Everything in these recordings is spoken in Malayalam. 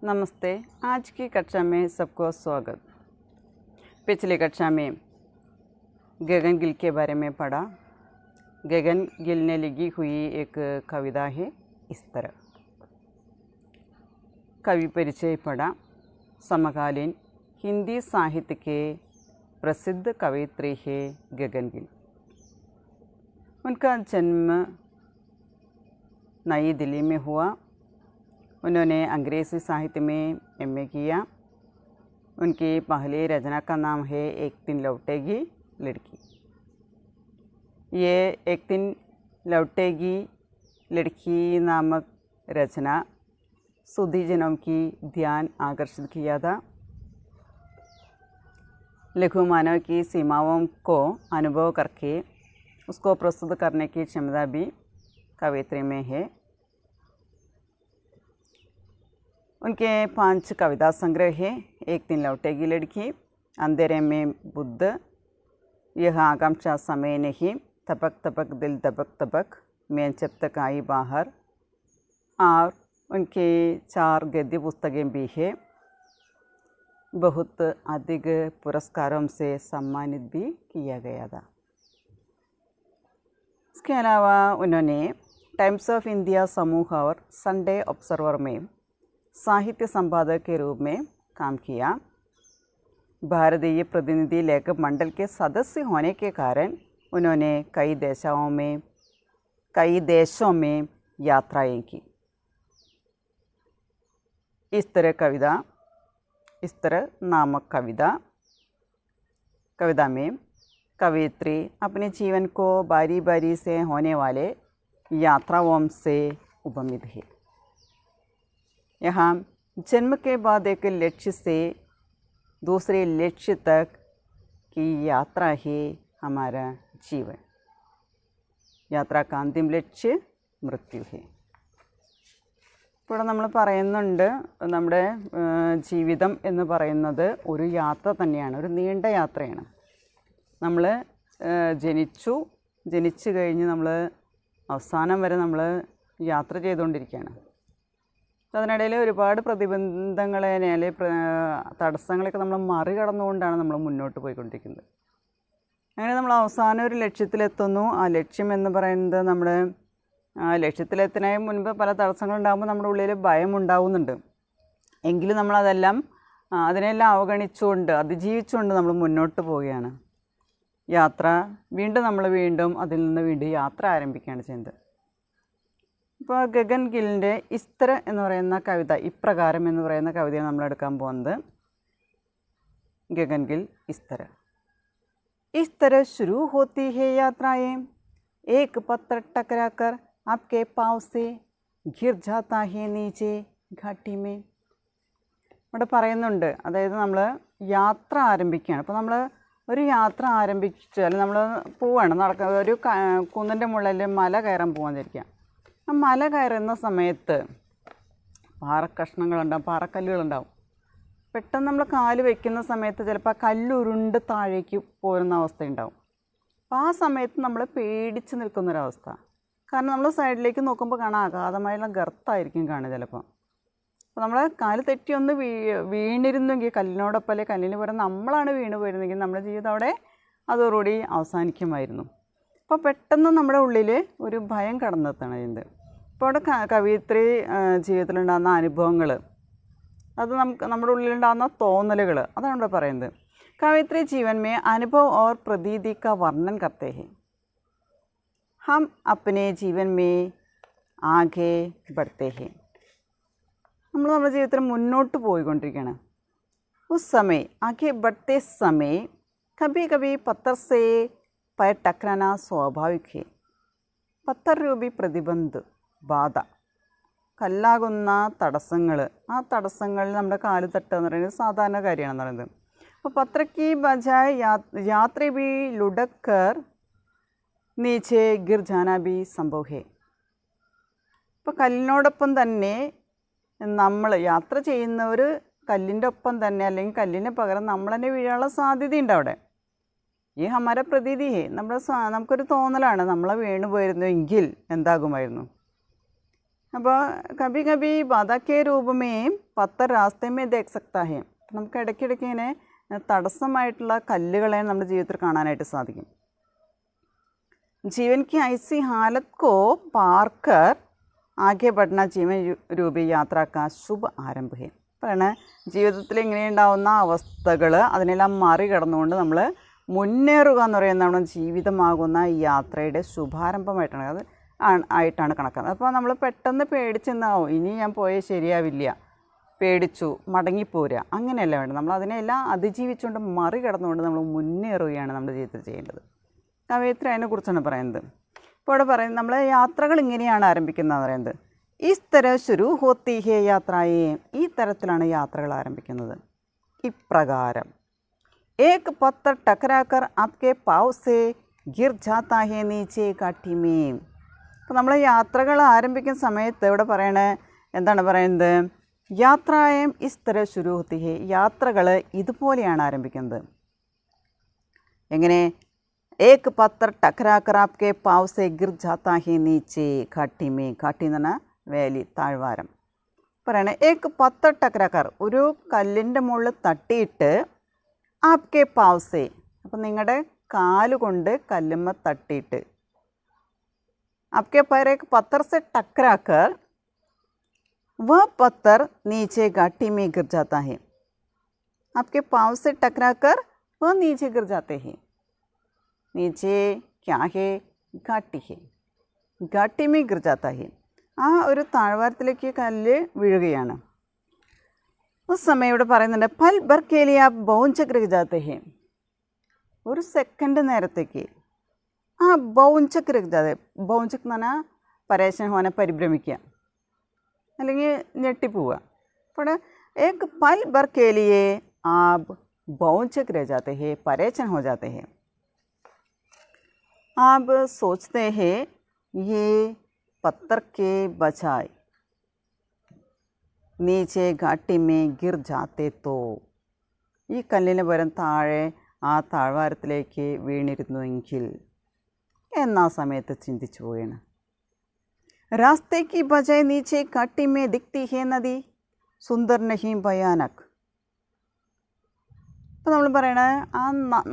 नमस्ते। आज की कक्षा में सबको स्वागत। पिछली कक्षा में गगन गिल के बारे में पढ़ा। गगन गिल ने लिखी हुई एक कविता है इस तरह। कवि परिचय पढ़ा। समकालीन हिंदी साहित्य के प्रसिद्ध कवयित्री है गगन गिल। उनका जन्म नई दिल्ली में हुआ। उन्होंने अंग्रेज़ी साहित्य में एमए किया। उनकी पहली रचना का नाम है एक दिन लौटेगी लड़की। ये एक दिन लौटेगी लड़की नामक रचना सुधीजनों की ध्यान आकर्षित किया था। लघु मानव की सीमाओं को अनुभव करके उसको प्रस्तुत करने की क्षमता भी कवयित्री में है। उनके 5 कविता संग्रह है। एक दिन लौटेगी लड़की, अंधेरे में बुद्ध, यह आकांक्षा समय नहीं, तपक तपक दिल तपक तपक, मैं जब तक आई बाहर, और उनके 4 गद्य पुस्तकें भी है। बहुत अधिक पुरस्कारों से सम्मानित भी किया गया था। इसके अलावा उन्होंने टाइम्स ऑफ इंडिया समूह और संडे ऑब्जर्वर में साहित्य संपादक के रूप में काम किया। भारतीय प्रतिनिधि लेखक मंडल के सदस्य होने के कारण उन्होंने कई देशों में यात्राएं की। इस तरह नामक कविता में कवयित्री अपने जीवन को बारी बारी से होने वाले यात्राओं से उपमित है। यहाँ जन्म के बाद एक लक्ष्य से दूसरे लक्ष्य तक की यात्रा है हमारा जीवन। यात्रा का अंतिम लक्ष्य मृत्यु है। ഇപ്പോൾ നമ്മൾ പറയുന്നുണ്ട് നമ്മുടെ ജീവിതം എന്ന് പറയുന്നത് ഒരു യാത്ര തന്നെയാണ്, ഒരു നീണ്ട യാത്രയാണ്. നമ്മൾ ജനിച്ചു കഴിഞ്ഞ് നമ്മൾ അവസാനം വരെ നമ്മൾ യാത്ര ചെയ്തുകൊണ്ടിരിക്കുകയാണ്. അതിനിടയിൽ ഒരുപാട് പ്രതിബന്ധങ്ങളെ അല്ലെങ്കിൽ തടസ്സങ്ങളൊക്കെ നമ്മൾ മറികടന്നുകൊണ്ടാണ് നമ്മൾ മുന്നോട്ട് പോയിക്കൊണ്ടിരിക്കുന്നത്. അങ്ങനെ നമ്മൾ അവസാനം ഒരു ലക്ഷ്യത്തിലെത്തുന്നു. ആ ലക്ഷ്യം എന്ന് പറയുന്നത് നമ്മുടെ ലക്ഷ്യത്തിലെത്തുന്നതിന് മുൻപ് പല തടസ്സങ്ങളുണ്ടാകുമ്പോൾ നമ്മുടെ ഉള്ളിൽ ഭയം ഉണ്ടാകുന്നുണ്ട്. എങ്കിലും നമ്മളതെല്ലാം അതിനെല്ലാം അവഗണിച്ചുകൊണ്ട് അതിജീവിച്ചുകൊണ്ട് നമ്മൾ മുന്നോട്ട് പോവുകയാണ്. വീണ്ടും അതിൽ നിന്ന് വീണ്ടും യാത്ര ആരംഭിക്കുകയാണ് ചെയ്യുന്നത്. ഇപ്പോൾ ഗഗൻ ഗിലിൻ്റെ ഇസ്തര എന്ന് പറയുന്ന കവിത, ഇപ്രകാരം എന്ന് പറയുന്ന കവിതയാണ് നമ്മൾ എടുക്കാൻ പോകുന്നത്. गगन गिल इस तरह शुरू होती है यात्राएं, एक पत्थर टकराकर आपके पाँव से गिर जाता है नीचे घाटी में. ഇവിടെ പറയുന്നുണ്ട്, അതായത് നമ്മൾ യാത്ര ആരംഭിക്കുകയാണ്. അപ്പോൾ നമ്മൾ ഒരു യാത്ര ആരംഭിച്ചാൽ നമ്മൾ പോവുകയാണ്, ഒരു കുന്നിൻ്റെ മുകളിൽ മല കയറാൻ പോകാതിരിക്കുക. ആ മല കയറുന്ന സമയത്ത് പാറക്കഷ്ണങ്ങളുണ്ടാവും, പാറക്കല്ലുകളുണ്ടാവും. പെട്ടെന്ന് നമ്മൾ കാല് വയ്ക്കുന്ന സമയത്ത് ചിലപ്പോൾ ആ കല്ലുരുണ്ട് താഴേക്ക് പോരുന്ന അവസ്ഥയുണ്ടാവും. അപ്പോൾ ആ സമയത്ത് നമ്മൾ പേടിച്ച് നിൽക്കുന്നൊരവസ്ഥ. കാരണം നമ്മൾ സൈഡിലേക്ക് നോക്കുമ്പോൾ കാണാം അഗാധമായുള്ള ഗർത്തായിരിക്കും കാണുക ചിലപ്പോൾ. അപ്പോൾ നമ്മൾ കാല് തെറ്റി ഒന്ന് വീണിരുന്നെങ്കിൽ കല്ലിനോടൊപ്പം അല്ലെങ്കിൽ കല്ലിന് പകരം നമ്മളാണ് വീണ് പോയിരുന്നെങ്കിൽ നമ്മുടെ ജീവിതം അവിടെ അതോടുകൂടി അവസാനിക്കുമായിരുന്നു. അപ്പോൾ പെട്ടെന്ന് നമ്മുടെ ഉള്ളിൽ ഒരു ഭയം കടന്നെത്താണ് ചെയ്യുന്നത്. ഇപ്പോൾ അവിടെ കവയിത്രി ജീവിതത്തിലുണ്ടാകുന്ന അനുഭവങ്ങൾ, അത് നമ്മുടെ ഉള്ളിലുണ്ടാകുന്ന തോന്നലുകൾ, അതാണ് ഇവിടെ പറയുന്നത്. कवित्री जीवन में अनुभव और प्रतीति का वर्णन करते हैं. हम अपने जीवन में आगे बढ़ते हैं. നമ്മൾ നമ്മുടെ ജീവിതത്തിൽ മുന്നോട്ട് പോയിക്കൊണ്ടിരിക്കുകയാണ്. उस समय आगे बढ़ते समय कभी कभी पत्थर से पैर टकराना स्वाभाविक है. പത്തർ രൂപി പ്രതിബന്ധ് ബാധ, കല്ലാകുന്ന തടസ്സങ്ങൾ, ആ തടസ്സങ്ങളിൽ നമ്മുടെ കാല് തട്ടുക എന്ന് പറയുന്നത് സാധാരണ കാര്യമാണെന്ന് പറയുന്നത്. അപ്പോൾ പത്രയ്ക്ക് ബജായ് യാത്ര ബി ലുഡക്കർ നീച്ചെ ഗിർ ജാന ബി സംഭവ ഹേ. ഇപ്പോൾ കല്ലിനോടൊപ്പം തന്നെ നമ്മൾ യാത്ര ചെയ്യുന്നവർ കല്ലിൻ്റെ ഒപ്പം തന്നെ അല്ലെങ്കിൽ കല്ലിന് പകരം നമ്മൾ തന്നെ വീഴാനുള്ള സാധ്യതയുണ്ട് അവിടെ. ഈ ഹമാര പ്രതീതി ഹേ, നമുക്കൊരു തോന്നലാണ് നമ്മളെ വീണ് പോയിരുന്നു എങ്കിൽ എന്താകുമായിരുന്നു. അപ്പോൾ കഭി കഭി ബാധാ കെ രൂപമേയും പത്തർ രാസ്തമേ ദേഖ് സക്താ ഹെ. നമുക്ക് ഇടയ്ക്കിടയ്ക്ക് ഇങ്ങനെ തടസ്സമായിട്ടുള്ള കല്ലുകളെ നമ്മുടെ ജീവിതത്തിൽ കാണാനായിട്ട് സാധിക്കും. जीवन की ऐसी हालत को पार कर आगे बढ़ना जीवन रूपी यात्रा का शुभ ആരംഭ है. പറയണ ജീവിതത്തിൽ ഇങ്ങനെയുണ്ടാവുന്ന അവസ്ഥകൾ അതിനെല്ലാം മറികടന്നുകൊണ്ട് നമ്മൾ മുന്നേറുക എന്ന് പറയുന്നത് നമ്മുടെ ജീവിതമാകുന്ന ഈ യാത്രയുടെ ശുഭാരംഭമായിട്ടാണ് അത് ആയിട്ടാണ് കണക്കാക്കുന്നത്. അപ്പോൾ നമ്മൾ പെട്ടെന്ന് പേടിച്ചെന്നാവും, ഇനി ഞാൻ പോയാൽ ശരിയാവില്ല, പേടിച്ചു മടങ്ങിപ്പോരുക, അങ്ങനെയല്ല വേണ്ടത്. നമ്മൾ അതിനെല്ലാം അതിജീവിച്ചുകൊണ്ട് മറികടന്നുകൊണ്ട് നമ്മൾ മുന്നേറുകയാണ് നമ്മുടെ ജീവിതത്തിൽ ചെയ്യേണ്ടത്. കവയിത്രി അതിനെക്കുറിച്ചാണ് പറയുന്നത്. ഇപ്പോൾ ഇവിടെ പറയുന്നത് നമ്മൾ യാത്രകൾ ഇങ്ങനെയാണ് ആരംഭിക്കുന്നതെന്ന് പറയുന്നത്. ഇസ് തരം ശുരു ഹോത്തി ഹേ യാത്രയെ, ഈ തരത്തിലാണ് യാത്രകൾ ആരംഭിക്കുന്നത്. ഇപ്രകാരം ഏക് പത്തർ ടക്കരാക്കർ ആപ്കെ പാവ് സേ ഗിർ ജാത്താ ഹേ നീച്ചെ കാട്ടി മേ. അപ്പോൾ നമ്മൾ യാത്രകൾ ആരംഭിക്കുന്ന സമയത്ത് ഇവിടെ പറയണേ എന്താണ് പറയുന്നത്, യാത്രയും ഇസ് തരം ശുരു ഹോത്തി ഹേ, യാത്രകൾ ഇതുപോലെയാണ് ആരംഭിക്കുന്നത്. എങ്ങനെ? एक पत्थर टकरा कर आपके पाव से गिर जाता है नीचे घाटी में. घाटी എന്ന് പറഞ്ഞാൽ വേലി, താഴ്വാരം. പറയണേ ഏക്ക് പത്തർ ടക്കരാക്കർ, ഒരു കല്ലിൻ്റെ മുകളിൽ തട്ടിയിട്ട് ആപ്കെ പാവ്സേ, അപ്പം നിങ്ങളുടെ കാലുകൊണ്ട് കല്ലുമ്മ തട്ടിയിട്ട്, ആപ്കെ पैर एक पत्थर से टकराकर वह पत्थर नीचे घाटी में गिर जाता है. आपके पाँव से टकराकर वह नीचे गिर जाते हैं. नीचे क्या है? घाटी है. घाटी में गिर जाता है. ആ ഒരു താഴ്വാരത്തിലേക്ക് കല്ല് വീഴുകയാണ്. ഉസ് സമയം ഇവിടെ പറയുന്നുണ്ട് പൽ ഭർ കെ ലിയെ ആപ് ബൗഞ്ചക് രഹ് ജാത്തെ ഹെ, ഒരു സെക്കൻഡ് നേരത്തേക്ക് ആ ബൗഞ്ചക് രഹ് ജാതെ, ബൗഞ്ചക് എന്ന് പറഞ്ഞാൽ പരേശൻ ഹോനെ, പരിഭ്രമിക്കുക അല്ലെങ്കിൽ ഞെട്ടിപ്പോവുക. അപ്പോൾ ഏക് പൽ ഭർ കെ ലിയെ ആപ് ബൗഞ്ചക് രഹ് ജാത്തെ ഹെ, പരേശൻ ഹോ ജാത്തെ ഹെ. आप सोचते हैं ये पत्थर के बजाय नीचे घाटी में गिर जाते तो, ഈ കല്ലിന് പകരം താഴെ ആ താഴ്വാരത്തിലേക്ക് വീണിരുന്നുവെങ്കിൽ എന്നാ സമയത്ത് ചിന്തിച്ചു പോവുകയാണ്. രാസ്തേക്ക് ബജായ് നീച്ചെ ഘാട്ടി മേ ദിഖ്തി ഹേ നദി സുന്ദർ നഹീം ഭയാനക്. ഇപ്പോൾ നമ്മൾ പറയണ ആ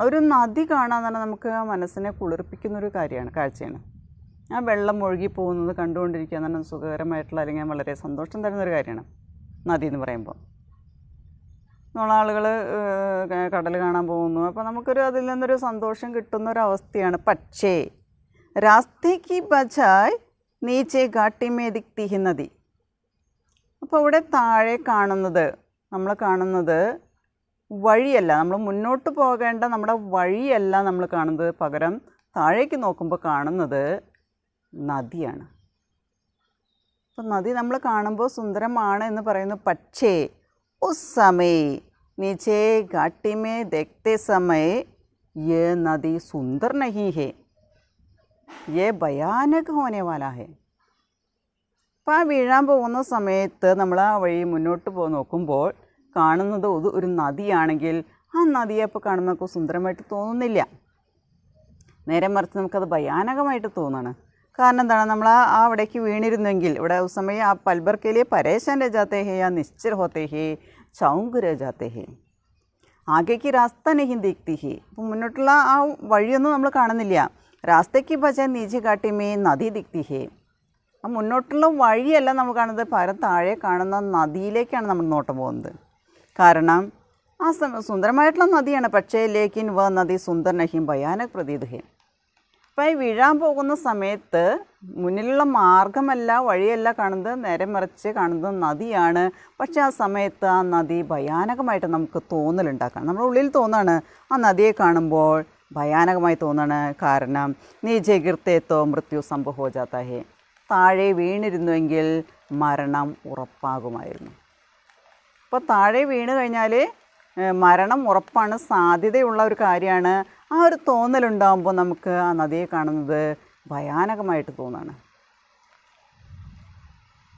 ഒരു നദി കാണാൻ തന്നെ നമുക്ക് മനസ്സിനെ കുളിർപ്പിക്കുന്നൊരു കാര്യമാണ്, കാഴ്ചയാണ്. ആ വെള്ളം ഒഴുകി പോകുന്നത് കണ്ടുകൊണ്ടിരിക്കുക എന്ന് പറഞ്ഞാൽ സുഖകരമായിട്ടുള്ള അല്ലെങ്കിൽ വളരെ സന്തോഷം തരുന്നൊരു കാര്യമാണ് നദി എന്ന് പറയുമ്പോൾ. നമ്മളാളുകൾ കടൽ കാണാൻ പോകുന്നു, അപ്പോൾ നമുക്കൊരു അതിൽ നിന്നൊരു സന്തോഷം കിട്ടുന്നൊരവസ്ഥയാണ്. പക്ഷേ രാസ്തേക്ക് ബജായ് നീച്ചെ ഘാട്ടി മേ ദിഖ്തി ഹി നദി, അപ്പോൾ ഇവിടെ താഴെ കാണുന്നത്, നമ്മൾ കാണുന്നത് വഴിയല്ല, നമ്മൾ മുന്നോട്ട് പോകേണ്ട നമ്മുടെ വഴിയല്ല നമ്മൾ കാണുന്നത്, പകരം താഴേക്ക് നോക്കുമ്പോൾ കാണുന്നത് നദിയാണ്. അപ്പോൾ നദി നമ്മൾ കാണുമ്പോൾ സുന്ദരമാണ് എന്ന് പറയുന്നു. പക്ഷേ ഉസ് സമയ നീച്ചെ ഘാട്ടി മേ ദേഖ്തേ സമയ യേ നദി സുന്ദർ നഹീ ഹേ, യേ ഭയാനക് ഹോനെ വാലാ ഹേ. അപ്പോൾ ആ വീഴാൻ പോകുന്ന സമയത്ത് നമ്മൾ ആ വഴി മുന്നോട്ട് നോക്കുമ്പോൾ കാണുന്നത് ഒരു നദിയാണെങ്കിൽ ആ നദിയെ ഇപ്പോൾ കാണുമ്പോൾ നമുക്ക് സുന്ദരമായിട്ട് തോന്നുന്നില്ല, നേരെ മറിച്ച് നമുക്കത് ഭയാനകമായിട്ട് തോന്നുകയാണ്. കാരണം എന്താണ്, നമ്മൾ ആ അവിടേക്ക് വീണിരുന്നെങ്കിൽ, ഇവിടെ ഉസ് സമയം ആ പൽബർ കെ ലിയെ പരേശാൻ രഹ് ജാത്തെ ഹേ യാ നിശ്ചൽ ഹോത്തെ ഹേ ചൗങ്ക് രഹ് ജാത്തെ ഹേ, ആഗേക്ക് രാസ്ത നഹീ ദിഖ്തി ഹേ. അപ്പോൾ മുന്നോട്ടുള്ള ആ വഴിയൊന്നും നമ്മൾ കാണുന്നില്ല. രാസ്തയ്ക്ക് ബജായ് നീച്ചെ ഘാട്ടി മേ നദി ദിഖ്തി ഹേ, ആ മുന്നോട്ടുള്ള വഴിയല്ല നമ്മൾ കാണുന്നത്, പകരം താഴെ കാണുന്ന നദിയിലേക്കാണ് നമ്മൾ നോട്ടം പോകുന്നത്. കാരണം ആ സുന്ദരമായിട്ടുള്ള നദിയാണ്, പക്ഷേ ലേക്കിൻ വ നദി സുന്ദർ നഹീം ഭയാനക് പ്രതീത് ഹേ. അപ്പോൾ ഈ വീഴാൻ പോകുന്ന സമയത്ത് മുന്നിലുള്ള മാർഗമല്ല, വഴിയല്ല കാണുന്നത്, നേരെ മറിച്ച് കാണുന്നത് നദിയാണ്. പക്ഷേ ആ സമയത്ത് ആ നദി ഭയാനകമായിട്ട് നമുക്ക് തോന്നലുണ്ടാക്കണം, നമ്മുടെ ഉള്ളിൽ തോന്നാണ് ആ നദിയെ കാണുമ്പോൾ ഭയാനകമായി തോന്നാണ്. കാരണം നീചെ ഗിർത്തേത്തോ മൃത്യു സംഭവ ഹോ ജാത്താ ഹേ, താഴെ വീണിരുന്നുവെങ്കിൽ മരണം ഉറപ്പാകുമായിരുന്നു. അപ്പോൾ താഴെ വീണ് കഴിഞ്ഞാൽ മരണം ഉറപ്പാണ്, സാധ്യതയുള്ള ഒരു കാര്യമാണ്. ആ ഒരു തോന്നലുണ്ടാകുമ്പോൾ നമുക്ക് ആ നദിയെ കാണുന്നത് ഭയാനകമായിട്ട് തോന്നാണ്.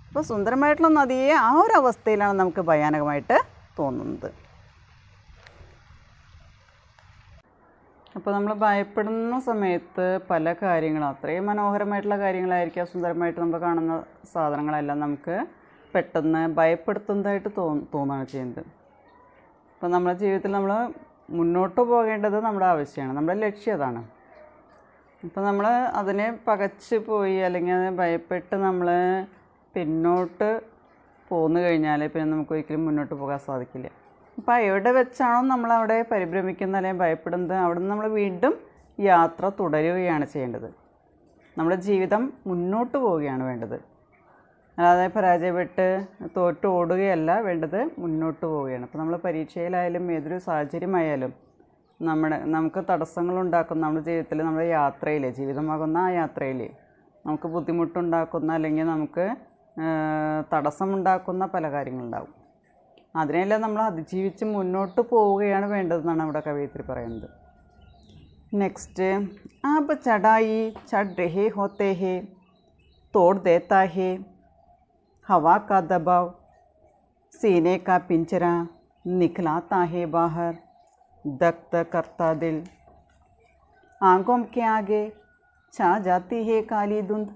അപ്പോൾ സുന്ദരമായിട്ടുള്ള നദിയെ ആ ഒരു അവസ്ഥയിലാണ് നമുക്ക് ഭയാനകമായിട്ട് തോന്നുന്നത്. അപ്പോൾ നമ്മൾ ഭയപ്പെടുന്ന സമയത്ത് പല കാര്യങ്ങളും അത്രയും മനോഹരമായിട്ടുള്ള കാര്യങ്ങളായിരിക്കും, സുന്ദരമായിട്ട് നമ്മൾ കാണുന്ന സാധനങ്ങളെല്ലാം നമുക്ക് പെട്ടെന്ന് ഭയപ്പെടുത്തുന്നതായിട്ട് തോന്നുകയാണ് ചെയ്യുന്നത്. അപ്പോൾ നമ്മുടെ ജീവിതത്തിൽ നമ്മൾ മുന്നോട്ട് പോകേണ്ടത് നമ്മുടെ ആവശ്യമാണ്, നമ്മുടെ ലക്ഷ്യം അതാണ്. അപ്പോൾ നമ്മൾ അതിനെ പകച്ച് പോയി അല്ലെങ്കിൽ അതിനെ ഭയപ്പെട്ട് നമ്മൾ പിന്നോട്ട് പോന്നു കഴിഞ്ഞാൽ പിന്നെ നമുക്ക് ഒരിക്കലും മുന്നോട്ട് പോകാൻ സാധിക്കില്ല. അപ്പോൾ എവിടെ വെച്ചാണോ നമ്മളവിടെ പരിഭ്രമിക്കുന്നത് അല്ലെങ്കിൽ ഭയപ്പെടുന്നത്, അവിടെ നിന്ന് നമ്മൾ വീണ്ടും യാത്ര തുടരുകയാണ് ചെയ്യേണ്ടത്. നമ്മുടെ ജീവിതം മുന്നോട്ട് പോവുകയാണ് വേണ്ടത്, അല്ലാതെ പരാജയപ്പെട്ട് തോറ്റ് ഓടുകയല്ല വേണ്ടത്, മുന്നോട്ട് പോവുകയാണ്. അപ്പോൾ നമ്മൾ പരീക്ഷയിലായാലും ഏതൊരു സാഹചര്യമായാലും നമുക്ക് തടസ്സങ്ങളുണ്ടാക്കുന്ന നമ്മുടെ ജീവിതത്തിൽ, നമ്മുടെ യാത്രയിൽ, ജീവിതമാകുന്ന ആ യാത്രയിൽ നമുക്ക് ബുദ്ധിമുട്ടുണ്ടാക്കുന്ന അല്ലെങ്കിൽ നമുക്ക് തടസ്സമുണ്ടാക്കുന്ന പല കാര്യങ്ങളുണ്ടാവും. അതിനെല്ലാം നമ്മൾ അതിജീവിച്ച് മുന്നോട്ട് പോവുകയാണ് വേണ്ടതെന്നാണ് അവിടെ കവിയത്രി പറയുന്നത്. നെക്സ്റ്റ്, ആപ് ചടായി ചढ़ रहे होते हैं तोड़ देता है हवा का दबाव सीने का पिंजरा निकलाता है बाहर दक्त करता दिल आंखों के आगे छा जाती है काली धुंध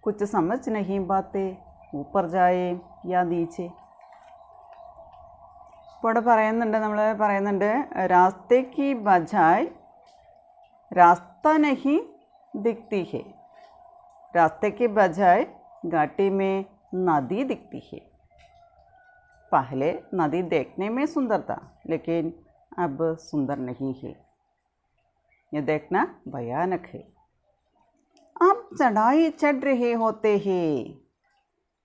कुछ समझ नहीं बातें ऊपर जाए या नीचे. ഇപ്പോൾ ഇവിടെ നമ്മൾ പറയുന്നുണ്ട് രാസ്തേക്ക് ബജായ് रास्ता नहीं दिखती है, रास्ते के बजाय घाटी में नदी दिखती है. पहले नदी देखने में सुंदर था लेकिन अब सुंदर नहीं है, ये देखना भयानक है. आप चढ़ाई चढ़ रहे होते हैं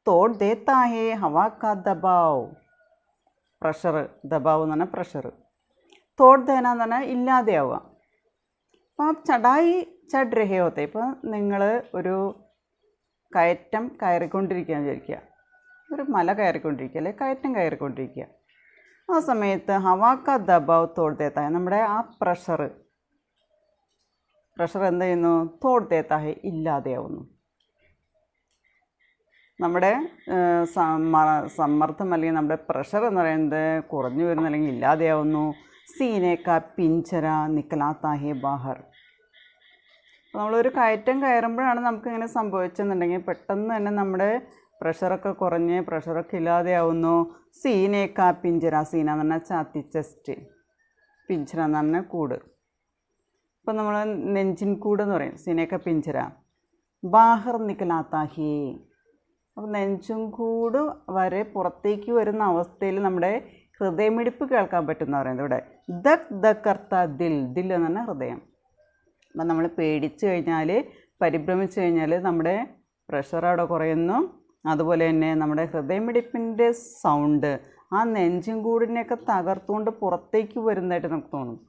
तोड़ देता है हवा का दबाव. പ്രഷർ, ദബാവ് എന്ന് പറഞ്ഞാൽ പ്രഷർ, തോട് ദേന എന്ന് പറഞ്ഞാൽ ഇല്ലാതെയാവുക. അപ്പോൾ ചടായി ചढ़ रहे होते, ഇപ്പോൾ നിങ്ങൾ ഒരു കയറ്റം കയറിക്കൊണ്ടിരിക്കുകയെന്ന് വിചാരിക്കുക, ഒരു മല കയറിക്കൊണ്ടിരിക്കുക അല്ലെങ്കിൽ കയറ്റം കയറിക്കൊണ്ടിരിക്കുക. ആ സമയത്ത് ഹവാക്ക ദബാവ് തോട് ദേത്തായ, നമ്മുടെ ആ പ്രഷർ എന്ത് ചെയ്യുന്നു, തോട് ദേത്തായ ഇല്ലാതെയാവുന്നു. നമ്മുടെ സമ്മർദ്ദം അല്ലെങ്കിൽ നമ്മുടെ പ്രഷർ എന്ന് പറയുന്നത് കുറഞ്ഞു വരുന്നു അല്ലെങ്കിൽ ഇല്ലാതെയാവുന്നു. സീനേക്ക പിഞ്ചര നിക്കലാത്താ ഹേ ബാഹർ. അപ്പോൾ നമ്മളൊരു കയറ്റം കയറുമ്പോഴാണ് നമുക്കിങ്ങനെ സംഭവിച്ചെന്നുണ്ടെങ്കിൽ പെട്ടെന്ന് തന്നെ നമ്മുടെ പ്രഷറൊക്കെ കുറഞ്ഞ് പ്രഷറൊക്കെ ഇല്ലാതെയാവുന്നു. സീനേക്ക പിഞ്ചര, സീന എന്ന് പറഞ്ഞാൽ ചാത്തി, ചെസ്റ്റ്, പിഞ്ചര എന്ന് പറഞ്ഞാൽ കൂട്. ഇപ്പം നമ്മൾ നെഞ്ചിൻ കൂട് എന്ന് പറയും, സീനേക്ക പിഞ്ചര. ബാഹർ നിക്കലാത്താ ഹേ, അപ്പോൾ നെഞ്ചും കൂട് വരെ പുറത്തേക്ക് വരുന്ന അവസ്ഥയിൽ നമ്മുടെ ഹൃദയമിടിപ്പ് കേൾക്കാൻ പറ്റുന്ന പറയുന്നത് ഇവിടെ. ദക് ദക്കർത്ത ദിൽ, ദിൽ എന്ന് പറഞ്ഞാൽ ഹൃദയം. അപ്പം നമ്മൾ പേടിച്ച് കഴിഞ്ഞാൽ, പരിഭ്രമിച്ച് കഴിഞ്ഞാൽ നമ്മുടെ പ്രഷർ അവിടെ കുറയുന്നു. അതുപോലെ തന്നെ നമ്മുടെ ഹൃദയമിടിപ്പിൻ്റെ സൗണ്ട് ആ നെഞ്ചും കൂടിനെയൊക്കെ തകർത്തുകൊണ്ട് പുറത്തേക്ക് വരുന്നതായിട്ട് നമുക്ക് തോന്നും.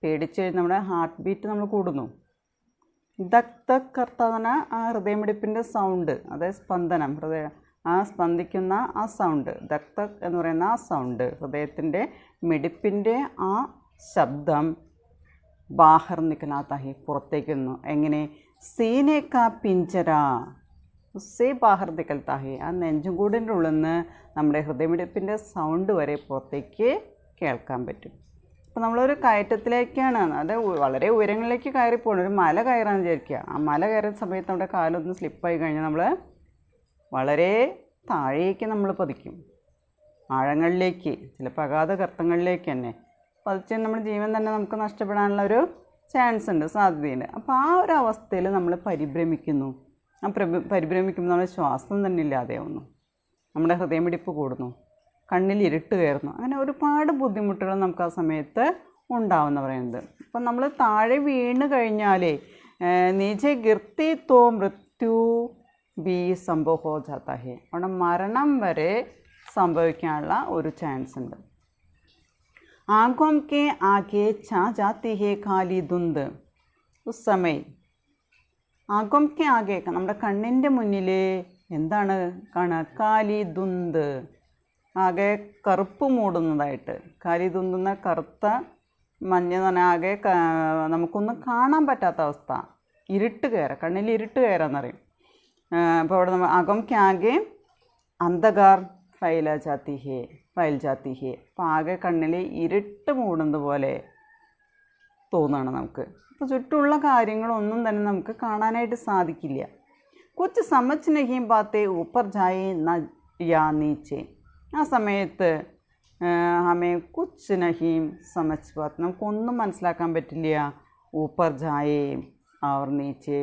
പേടിച്ച് കഴിഞ്ഞാൽ നമ്മുടെ ഹാർട്ട് ബീറ്റ് നമ്മൾ കൂടുന്നു. ദക് ദക് കർത്ത എന്ന് പറഞ്ഞാൽ ആ ഹൃദയമിടിപ്പിൻ്റെ സൗണ്ട്, അതായത് സ്പന്ദനം, ആ സ്പന്ദിക്കുന്ന ആ സൗണ്ട്, ദക് ദക് എന്ന് പറയുന്ന ആ സൗണ്ട്, ഹൃദയത്തിൻ്റെ മിടിപ്പിൻ്റെ ആ ശബ്ദം ബാഹർ നിക്കലാത്താഹി, പുറത്തേക്ക് വന്നു. എങ്ങനെ, സീനേക്ക പിഞ്ചര ഉസ്സേ ബാഹർ നിക്കൽത്താഹി, ആ നെഞ്ചും കൂടിൻ്റെ ഉള്ളിൽ നിന്ന് നമ്മുടെ ഹൃദയമിടിപ്പിൻ്റെ സൗണ്ട് വരെ പുറത്തേക്ക് കേൾക്കാൻ പറ്റും. അപ്പോൾ നമ്മളൊരു കയറ്റത്തിലേക്കാണ്, അത് വളരെ ഉയരങ്ങളിലേക്ക് കയറിപ്പോകണം. ഒരു മല കയറാൻ വിചാരിക്കുക, ആ മല കയറുന്ന സമയത്ത് നമ്മുടെ കാലൊന്ന് സ്ലിപ്പായി കഴിഞ്ഞാൽ നമ്മൾ വളരെ താഴേക്ക് നമ്മൾ പതിക്കും, ആഴങ്ങളിലേക്ക്, ചിലപ്പോൾ അഗാധ ഗർത്തങ്ങളിലേക്ക് തന്നെ പതിച്ച് നമ്മുടെ ജീവൻ തന്നെ നമുക്ക് നഷ്ടപ്പെടാനുള്ള ഒരു ചാൻസ് ഉണ്ട്, സാധ്യതയുണ്ട്. അപ്പോൾ ആ ഒരു അവസ്ഥയിൽ നമ്മൾ പരിഭ്രമിക്കുന്നു. ആ പരിഭ്രമിക്കുമ്പോൾ നമ്മുടെ ശ്വാസം തന്നെ ഇല്ലാതെയാവുന്നു, നമ്മുടെ ഹൃദയമിടിപ്പ് കൂടുന്നു, കണ്ണിൽ ഇരുട്ട് കയറുന്നു. അങ്ങനെ ഒരുപാട് ബുദ്ധിമുട്ടുകൾ നമുക്ക് ആ സമയത്ത് ഉണ്ടാവുമെന്ന് പറയുന്നത്. അപ്പം നമ്മൾ താഴെ വീണ് കഴിഞ്ഞാലേ നീചെ ഗിർത്തി തോ മൃത്യു ബി സംഭവ ഹോ ജാത്താ ഹേ, അവിടെ മരണം വരെ സംഭവിക്കാനുള്ള ഒരു ചാൻസ് ഉണ്ട്. ആങ്കോം കെ ആകെ ഛാ ജാത്തി ഹേ കാലി ധുന്ത് ഉസ് സമയം. ആങ്കോം കെ ആകെ, നമ്മുടെ കണ്ണിൻ്റെ മുന്നിൽ എന്താണ് കാണുക, കാലി ധുന്ത്, ആകെ കറുപ്പ് മൂടുന്നതായിട്ട്. കാലി ധുന്തുന്ന കറുത്ത മഞ്ഞ എന്ന് പറഞ്ഞാൽ ആകെ നമുക്കൊന്നും കാണാൻ പറ്റാത്ത അവസ്ഥ, ഇരുട്ട് കയറുക, കണ്ണിൽ ഇരുട്ട് കയറാന്നറിയും. അപ്പോൾ അവിടെ നമ്മൾ അകം ക്യാകെ അന്ധകാർ ഫൈൽ ജാത്തി ഹേ. അപ്പോൾ ആകെ കണ്ണിൽ ഇരുട്ട് മൂടുന്നത് പോലെ തോന്നുകയാണ് നമുക്ക്. അപ്പോൾ ചുറ്റുമുള്ള കാര്യങ്ങളൊന്നും തന്നെ നമുക്ക് കാണാനായിട്ട് സാധിക്കില്ല. കുച്ച് സമച്ച് നഹീം ബാത്തെ ഊപ്പർ ജായേ ന യാ നീച്ചെ. ആ സമയത്ത് ഹമേ കുച്ച് നഹീം സമച്ച് ബാത്ത്, നമുക്കൊന്നും മനസ്സിലാക്കാൻ പറ്റില്ല. ഊപ്പർ ജായേ അവർ നീച്ചെ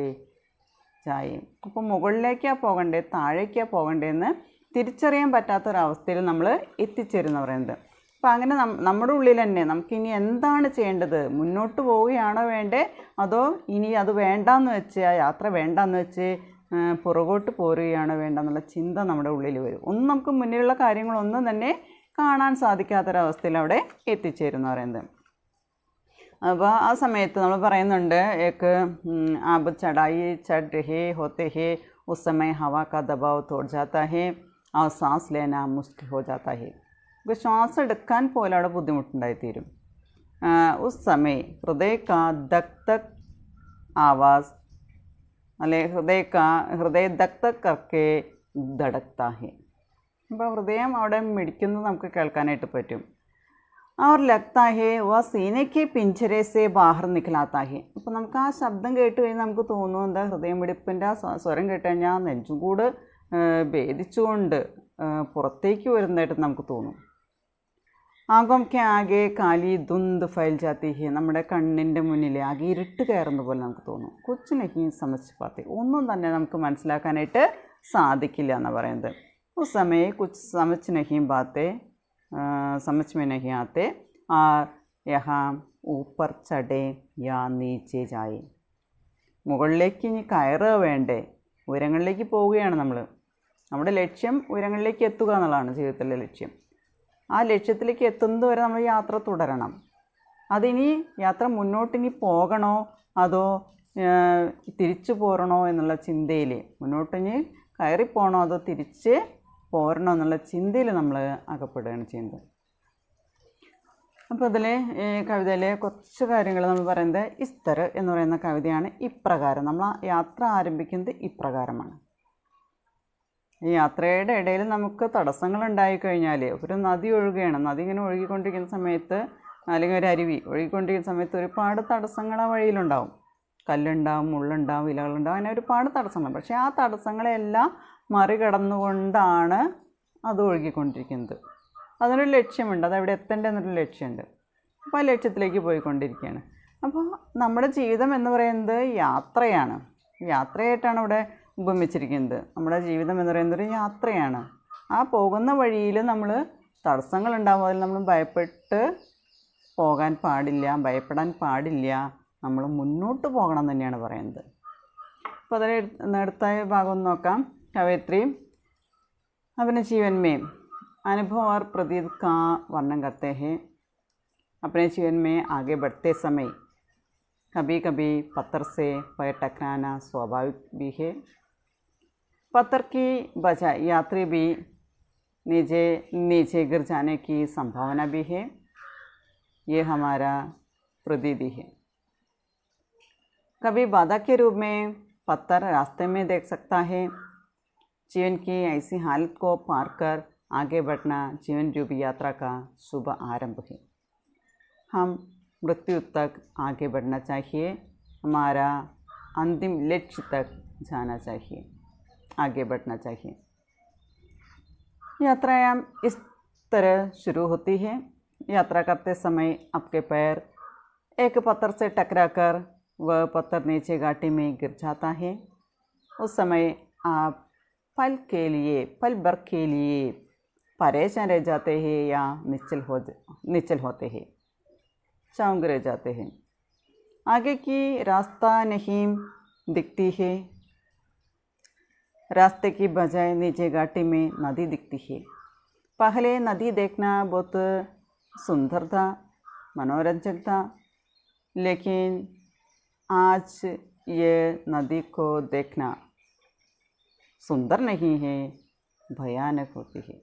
ജായേ, അപ്പോൾ മുകളിലേക്കാണ് പോകണ്ടേ താഴേക്കാണ് പോകണ്ടേന്ന് തിരിച്ചറിയാൻ പറ്റാത്തൊരവസ്ഥയിൽ നമ്മൾ എത്തിച്ചേരുന്ന പറയുന്നത്. അപ്പോൾ അങ്ങനെ നമ്മുടെ ഉള്ളിൽ തന്നെ നമുക്കിനി എന്താണ് ചെയ്യേണ്ടത്, മുന്നോട്ട് പോവുകയാണോ വേണ്ടേ, അതോ ഇനി അത് വേണ്ടാന്ന് വെച്ച് ആ യാത്ര വേണ്ടാന്ന് വെച്ച് പുറകോട്ട് പോരുകയാണോ വേണ്ടെന്നുള്ള ചിന്ത നമ്മുടെ ഉള്ളിൽ വരും. ഒന്നും നമുക്ക് മുന്നിലുള്ള കാര്യങ്ങളൊന്നും തന്നെ കാണാൻ സാധിക്കാത്തൊരവസ്ഥയിൽ അവിടെ എത്തിച്ചേരുന്ന പറയുന്നത്. അപ്പോൾ ആ സമയത്ത് നമ്മൾ പറയുന്നുണ്ട്, ഏക്ക് ആബ് ചടായി ചढ़ रहे होते हैं उस समय हवा का दबाव तोड़ जाता है और सांस लेना मुश्किल हो जाता है. അപ്പോൾ ശ്വാസം എടുക്കാൻ പോലും അവിടെ ബുദ്ധിമുട്ടുണ്ടായിത്തീരും. उस समय हृदय का धक धक आवाज़ अले हृदय धक धक करके धड़कता है. അപ്പോൾ ഹൃദയം അവിടെ മിടിക്കുന്നത് നമുക്ക് കേൾക്കാനായിട്ട് പറ്റും. और लगता है वह सीने के पिंजरे से बाहर निकलाता है. അപ്പോൾ നമുക്ക് ആ ശബ്ദം കേട്ട് കഴിഞ്ഞാൽ നമുക്ക് തോന്നും, എന്താ ഹൃദയമിടിപ്പിൻ്റെ ആ സ്വരം കേട്ട് കഴിഞ്ഞാൽ നെഞ്ചും കൂട് ഭേദിച്ചുകൊണ്ട് പുറത്തേക്ക് വരുന്നതായിട്ട് നമുക്ക് തോന്നും. ആഗം കെ ആകെ കാലി ധുന്ദ് ഫൈൽ ജാത്തി ഹെ, നമ്മുടെ കണ്ണിൻ്റെ മുന്നിൽ ആകെ ഇരുട്ട് കയറുന്ന പോലെ നമുക്ക് തോന്നും. കുച്ച് നഹീം സമച്ച് പാത്തെ, ഒന്നും തന്നെ നമുക്ക് മനസ്സിലാക്കാനായിട്ട് സാധിക്കില്ല എന്നാണ് പറയുന്നത്. ഉസ് സമയം കുച്ച് സമച്ച് നഹീം ബാത്തെ समझ में नहीं आते और यहाँ ऊपर चढ़े या नीचे जाए. മുകളിലേക്ക് ഇനി കയറുക വേണ്ടേ, ഉയരങ്ങളിലേക്ക് പോവുകയാണ് നമ്മൾ. നമ്മുടെ ലക്ഷ്യം ഉയരങ്ങളിലേക്ക് എത്തുക എന്നുള്ളതാണ് ജീവിതത്തിലെ ലക്ഷ്യം. ആ ലക്ഷ്യത്തിലേക്ക് എത്തുന്നത് വരെ നമ്മൾ യാത്ര തുടരണം. അതിനി യാത്ര മുന്നോട്ടിനി പോകണോ അതോ തിരിച്ചു പോരണോ എന്നുള്ള ചിന്തയിൽ, മുന്നോട്ടിനി കയറിപ്പോണോ അതോ തിരിച്ച് പോരണോ എന്നുള്ള ചിന്തയിൽ നമ്മൾ അകപ്പെടുകയാണ് ചെയ്യുന്നത്. അപ്പോൾ അതിൽ ഈ കവിതയിലെ കുറച്ച് കാര്യങ്ങൾ നമ്മൾ പറയുന്നത്, ഇസ്തർ എന്ന് പറയുന്ന കവിതയാണ്. ഇപ്രകാരം നമ്മൾ യാത്ര ആരംഭിക്കുന്നത് ഇപ്രകാരമാണ്. ഈ യാത്രയുടെ ഇടയിൽ നമുക്ക് തടസ്സങ്ങൾ ഉണ്ടായിക്കഴിഞ്ഞാൽ, ഒരു നദി ഒഴുകുകയാണ്, നദി ഇങ്ങനെ ഒഴുകിക്കൊണ്ടിരിക്കുന്ന സമയത്ത് അല്ലെങ്കിൽ ഒരു അരുവി ഒഴുകിക്കൊണ്ടിരിക്കുന്ന സമയത്ത് ഒരുപാട് തടസ്സങ്ങൾ ആ വഴിയിലുണ്ടാവും. കല്ലുണ്ടാവും, മുള്ളുണ്ടാവും, ഇലകളുണ്ടാവും, അങ്ങനെ ഒരുപാട് തടസ്സങ്ങളുണ്ടാവും. പക്ഷേ ആ തടസ്സങ്ങളെല്ലാം മറികടന്നുകൊണ്ടാണ് അത് ഒഴുകിക്കൊണ്ടിരിക്കുന്നത്. അതിനൊരു ലക്ഷ്യമുണ്ട്, അതെവിടെ എത്തേണ്ടതെന്നൊരു ലക്ഷ്യമുണ്ട്. അപ്പോൾ ആ ലക്ഷ്യത്തിലേക്ക് പോയിക്കൊണ്ടിരിക്കുകയാണ്. അപ്പോൾ നമ്മുടെ ജീവിതം എന്ന് പറയുന്നത് യാത്രയാണ്. യാത്രയായിട്ടാണ് ഇവിടെ ഉപമിച്ചിരിക്കുന്നത്. നമ്മുടെ ജീവിതം എന്ന് പറയുന്നത് ഒരു യാത്രയാണ്. ആ പോകുന്ന വഴിയിൽ നമ്മൾ തടസ്സങ്ങളുണ്ടാവും, അതിൽ നമ്മൾ ഭയപ്പെട്ട് പോകാൻ പാടില്ല, ഭയപ്പെടാൻ പാടില്ല. നമ്മൾ മുന്നോട്ട് പോകണം തന്നെയാണ് പറയുന്നത്. അപ്പോൾ അതിൽ അടുത്ത ഭാഗം നോക്കാം. कवयित्री अपने जीवन में अनुभव और प्रतीत का वर्णन करते हैं. अपने जीवन में आगे बढ़ते समय कभी कभी पत्थर से पैर टकराना स्वाभाविक भी है. पत्थर की बजाय यात्री भी नीचे नीचे गिर जाने की संभावना भी है. ये हमारा प्रतीति है. कभी बाधा के रूप में पत्थर रास्ते में देख सकता है. जीवन की ऐसी हालत को पार कर आगे बढ़ना जीवन रूपी यात्रा का शुभ आरंभ है. हम मृत्यु तक आगे बढ़ना चाहिए, हमारा अंतिम लक्ष्य तक जाना चाहिए, आगे बढ़ना चाहिए. यात्राएं इस तरह शुरू होती है. यात्रा करते समय आपके पैर एक पत्थर से टकराकर वह पत्थर नीचे घाटी में गिर जाता है. उस समय आप पल भर के लिए परेशान रह जाते हैं या निश्चल होते हैं, चौंक रह जाते हैं. आगे की रास्ता नहीं दिखती है. रास्ते की बजाय नीचे घाटी में नदी दिखती है. पहले नदी देखना बहुत सुंदर था, मनोरंजक था, लेकिन आज ये नदी को देखना सुंदर नहीं है, भयानक होती है.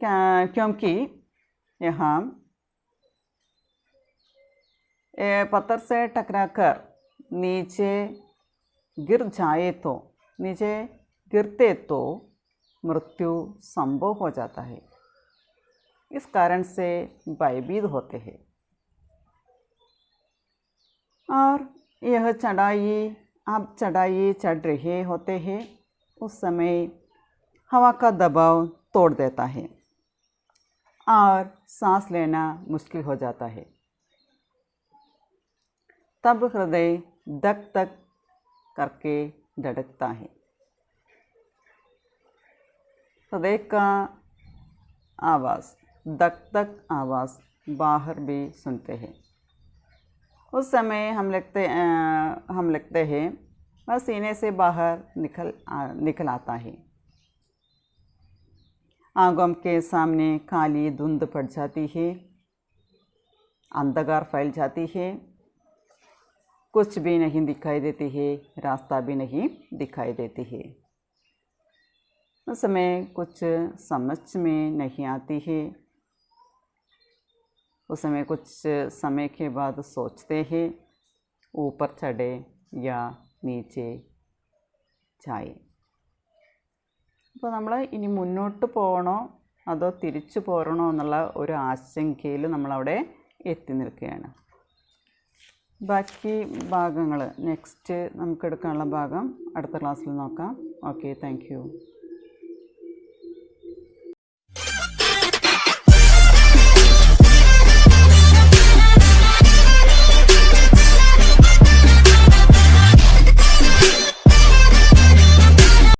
क्योंकि यहाँ पत्थर से टकराकर नीचे गिर जाए तो, नीचे गिरते तो मृत्यु संभव हो जाता है. इस कारण से भयभीत होते हैं. और यह चढ़ाई आप चढ़ाई चढ़ रहे होते हैं, उस समय हवा का दबाव तोड़ देता है और सांस लेना मुश्किल हो जाता है। तब हृदय धक धक करके धड़कता है। हृदय का आवाज़, धक धक आवाज़ बाहर भी सुनते हैं। उस समय हम लगते हैं वह सीने से बाहर निकल आता है। आंखों के सामने काली धुंध पड़ जाती है, अंधकार फैल जाती है, कुछ भी नहीं दिखाई देती है, रास्ता भी नहीं दिखाई देती है। उस समय कुछ समझ में नहीं आती है। उस समय कुछ समय के बाद सोचते हैं ऊपर चढ़े या नीचे जाए। അപ്പോൾ നമ്മൾ ഇനി മുന്നോട്ട് പോകണോ അതോ തിരിച്ചു പോരണോ എന്നുള്ള ഒരു ആശങ്കയിൽ നമ്മളവിടെ എത്തി നിൽക്കുകയാണ്. ബാക്കി ഭാഗങ്ങൾ നെക്സ്റ്റ് നമുക്ക് എടുക്കാനുള്ള ഭാഗം അടുത്ത ക്ലാസ്സിൽ നോക്കാം. Okay, thank you.